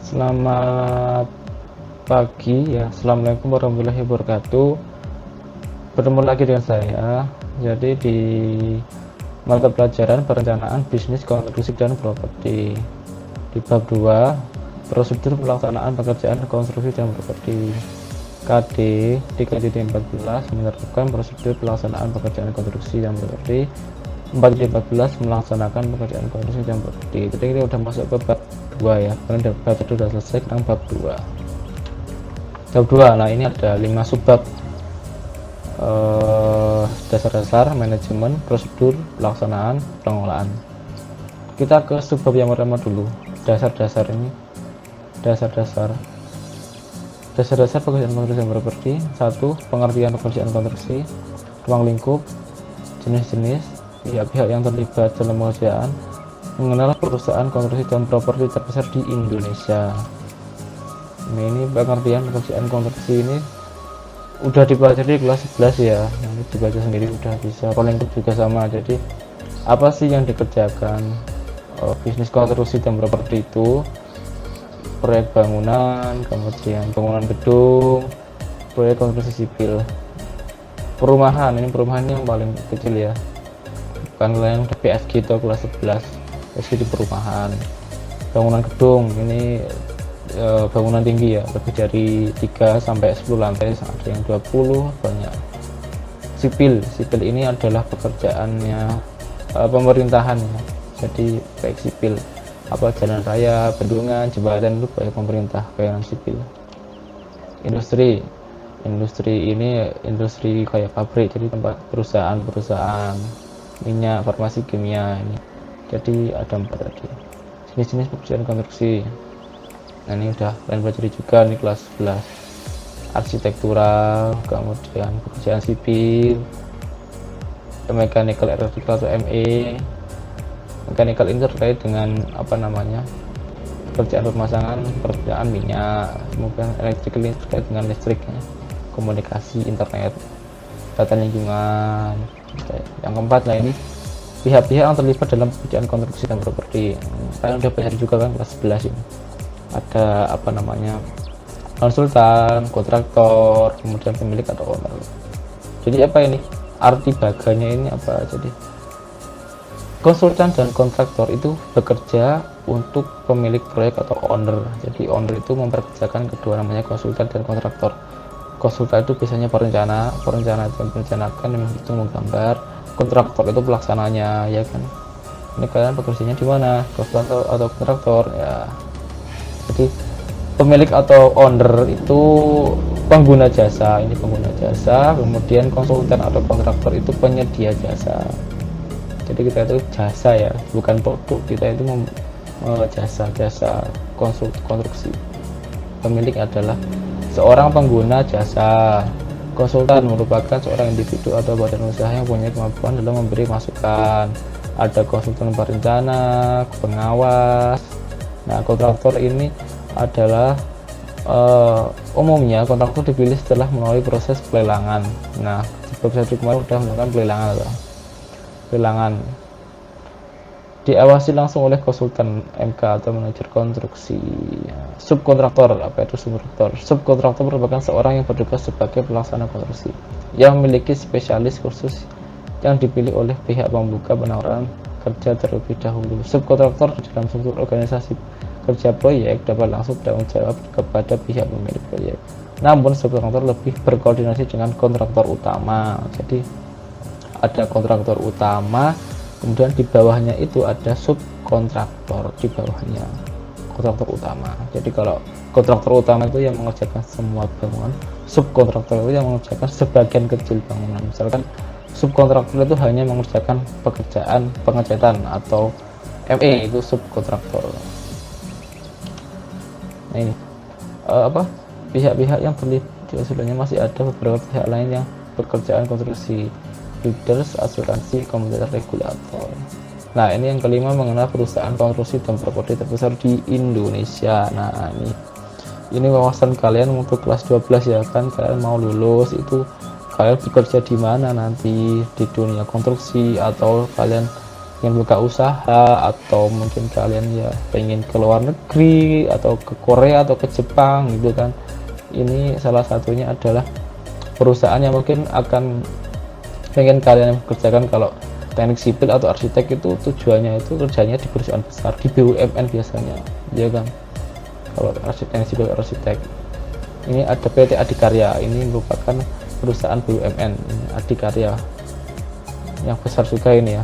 Selamat pagi ya, Assalamualaikum warahmatullahi wabarakatuh. Bertemu lagi dengan saya. Jadi di mata pelajaran perencanaan bisnis konstruksi dan properti di bab 2 prosedur pelaksanaan pekerjaan konstruksi dan properti KD di KJD 14 menerapkan prosedur pelaksanaan pekerjaan konstruksi dan properti 4J14 melaksanakan pekerjaan konstruksi dan properti. Jadi kita udah masuk ke bab 2 ya, karena bab 1 udah selesai, sekarang bab 2. Bab 2, nah ini ada 5 subbab. Dasar-dasar manajemen, prosedur, pelaksanaan, pengelolaan. Kita ke subbab yang pertama dulu. Dasar-dasar ini. Dasar-dasar pekerjaan konstruksi dan properti. 1. Pengertian pekerjaan konstruksi, ruang lingkup, jenis-jenis, pihak-pihak yang terlibat dalam pengerjaan, mengenal perusahaan konstruksi dan properti terbesar di Indonesia. Nah, ini pengertian pekerjaan konstruksi ini udah dipelajari di kelas 11 ya, nanti dibaca sendiri udah bisa. Ruang lingkup juga sama. Jadi apa sih yang dikerjakan bisnis konstruksi dan properti itu? Proyek bangunan, kemudian bangunan gedung, proyek konstruksi sipil, perumahan. Ini perumahan yang paling kecil ya, bukan yang PSG atau kelas 11. PSG di perumahan. Bangunan gedung ini bangunan tinggi ya, lebih dari 3 sampai 10 lantai, ada yang 20, banyak. Sipil ini adalah pekerjaannya pemerintahan ya. Jadi baik sipil apa jalan raya, bendungan, jembatan itu baik pemerintah, kayak sipil. Industri ini industri kayak pabrik, jadi tempat perusahaan minyak, farmasi, kimia ini. Jadi ada 4 tadi jenis-jenis pekerjaan konstruksi. Nah, ini udah kalian pelajari juga nih kelas 11. Arsitektural, kemudian pekerjaan sipil, mechanical, electrical atau ME. Mechanical ini terkait dengan pekerjaan pemasangan, pekerjaan minyak. Kemudian electrical ini terkait dengan listriknya, komunikasi, internet, tata lingkungan. Yang keempat, nah ini pihak-pihak yang terlibat dalam pekerjaan konstruksi dan properti. Kalian udah belajar juga kan kelas 11 ini. Ada konsultan, kontraktor, kemudian pemilik atau owner. Jadi apa ini? Arti baganya ini apa? Jadi konsultan dan kontraktor itu bekerja untuk pemilik proyek atau owner. Jadi owner itu memperkerjakan kedua, namanya konsultan dan kontraktor. Konsultan itu biasanya perencana itu merencanakan, menghitung, menggambar. Kontraktor itu pelaksananya, ya kan. Ini kalian bekerjanya di mana? Konsultan atau kontraktor ya. Jadi pemilik atau owner itu pengguna jasa, ini pengguna jasa. Kemudian konsultan atau kontraktor itu penyedia jasa. Jadi kita itu jasa ya, bukan produk. Kita itu jasa konstruksi. Pemilik adalah seorang pengguna jasa. Konsultan merupakan seorang individu atau badan usaha yang punya kemampuan dalam memberi masukan. Ada konsultan perencana, pengawas. Nah, kontraktor ini adalah umumnya kontraktor dipilih setelah melalui proses pelelangan. Nah, sebab kemarin sudah melakukan pelelangan diawasi langsung oleh konsultan MK atau manajer konstruksi. Subkontraktor, apa itu subkontraktor? Subkontraktor merupakan seorang yang bertugas sebagai pelaksana konstruksi yang memiliki spesialis khusus yang dipilih oleh pihak pembuka penawaran kerja terlebih dahulu. Subkontraktor dalam struktur organisasi kerja proyek dapat langsung bertanggung jawab kepada pihak pemilik proyek. Namun subkontraktor lebih berkoordinasi dengan kontraktor utama. Jadi ada kontraktor utama, kemudian di bawahnya itu ada subkontraktor, di bawahnya kontraktor utama. Jadi kalau kontraktor utama itu yang mengerjakan semua bangunan, subkontraktor itu yang mengerjakan sebagian kecil bangunan. Misalkan subkontraktor itu hanya mengerjakan pekerjaan pengecatan atau ME, itu subkontraktor. Nah, ini pihak-pihak yang terlibat. Sebenarnya masih ada beberapa pihak lain yang pekerjaan konstruksi, builders, asuransi, komputer, regulator. Nah, ini yang kelima, mengenal perusahaan konstruksi dan properti terbesar di Indonesia. Nah, ini wawasan kalian untuk kelas 12 ya kan. Kalian mau lulus itu kalian bekerja di mana nanti, di dunia konstruksi atau kalian ingin buka usaha, atau mungkin kalian ya pengen ke luar negeri atau ke Korea atau ke Jepang gitu kan. Ini salah satunya adalah perusahaan yang mungkin akan pengen kalian kerjakan. Kalau teknik sipil atau arsitek itu tujuannya itu kerjanya di perusahaan besar, di BUMN biasanya, ya kan. Kalau teknik sipil arsitek ini ada PT Adikarya, ini merupakan perusahaan BUMN Adikarya yang besar juga ini ya.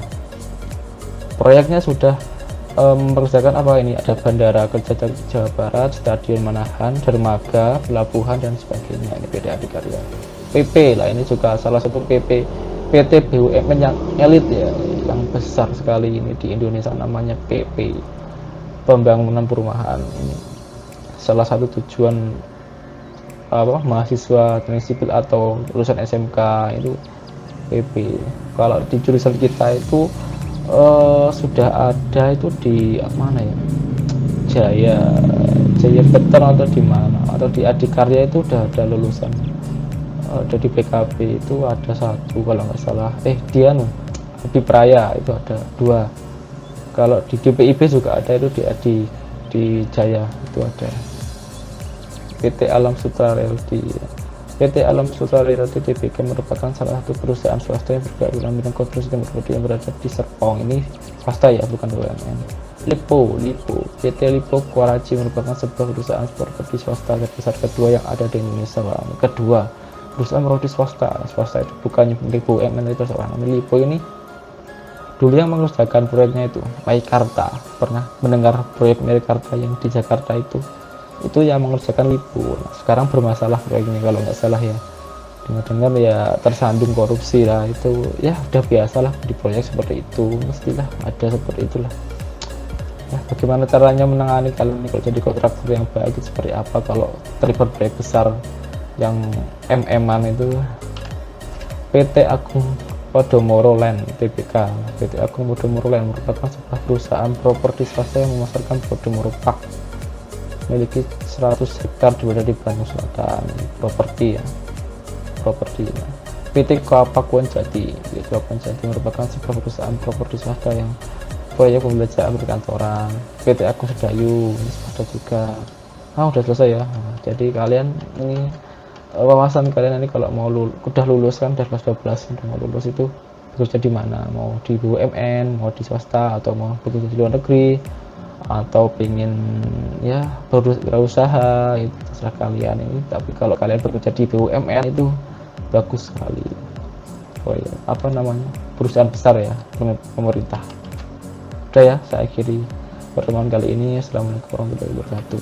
Proyeknya sudah mengerjakan apa ini, ada bandara kerja dari Jawa Barat, stadion Manahan, dermaga, pelabuhan dan sebagainya. Ini PT Adikarya. PP lah, ini juga salah satu PT BUMN yang elit ya, yang besar sekali ini di Indonesia, namanya PP, pembangunan perumahan. Ini salah satu tujuan mahasiswa teknik sipil atau lulusan SMK itu PP. Kalau di jurusan kita itu sudah ada itu di mana ya, Jaya Beton atau di mana, atau di Adikarya itu udah ada lulusan. Ada di PKB itu ada satu kalau nggak salah, dia Habib Raya itu ada 2. Kalau di DPIB juga ada, itu di Jaya itu ada PT Alam Sutra Realty. PT Alam Sutra Realty Tbk merupakan salah satu perusahaan swasta yang bergerak dalam bidang konstruksi dan properti yang berada di Serpong. Ini swasta ya, bukan BUMN. Lipo PT Lipo Kuaraci merupakan sebuah perusahaan properti swasta terbesar kedua yang ada di Indonesia. Kedua perusahaan properti swasta itu bukannya milik BUMN, itu seorang Lipo ini dulu yang mengerjakan proyeknya itu Meikarta. Pernah mendengar proyek Meikarta yang di Jakarta itu yang mengerjakan Lipo. Nah, sekarang bermasalah proyeknya kalau nggak salah ya, dengar-dengar ya tersandung korupsi lah. Itu ya udah biasalah di proyek seperti itu, mestilah ada seperti itulah ya. Bagaimana caranya menangani kalau ini, kalau jadi kontraktor yang baik itu seperti apa kalau terlibat proyek besar yang MM-an itu? PT Agung Podomoro Land Tbk. PT Agung Podomoro Land merupakan sebuah perusahaan properti swasta yang memasarkan Podomoro Park, memiliki 100 hektar berada di Bandung Selatan. Properti ya. PT Pakuan Jati merupakan sebuah perusahaan properti swasta yang proyek pembelajaran perkantoran. PT Agung Sedayu ini ada juga. Udah selesai ya. Nah, jadi kalian ini wawasan kalian ini kalau mau udah lulus kan, udah kelas 12 udah mau lulus itu bekerja di mana, mau di BUMN, mau di swasta, atau mau bekerja di luar negeri, atau pengen ya berusaha, itu terserah kalian ini. Tapi kalau kalian bekerja di BUMN itu bagus sekali. Perusahaan besar ya, pemerintah. Udah ya, saya akhiri pertemuan kali ini. Assalamualaikum warahmatullahi wabarakatuh.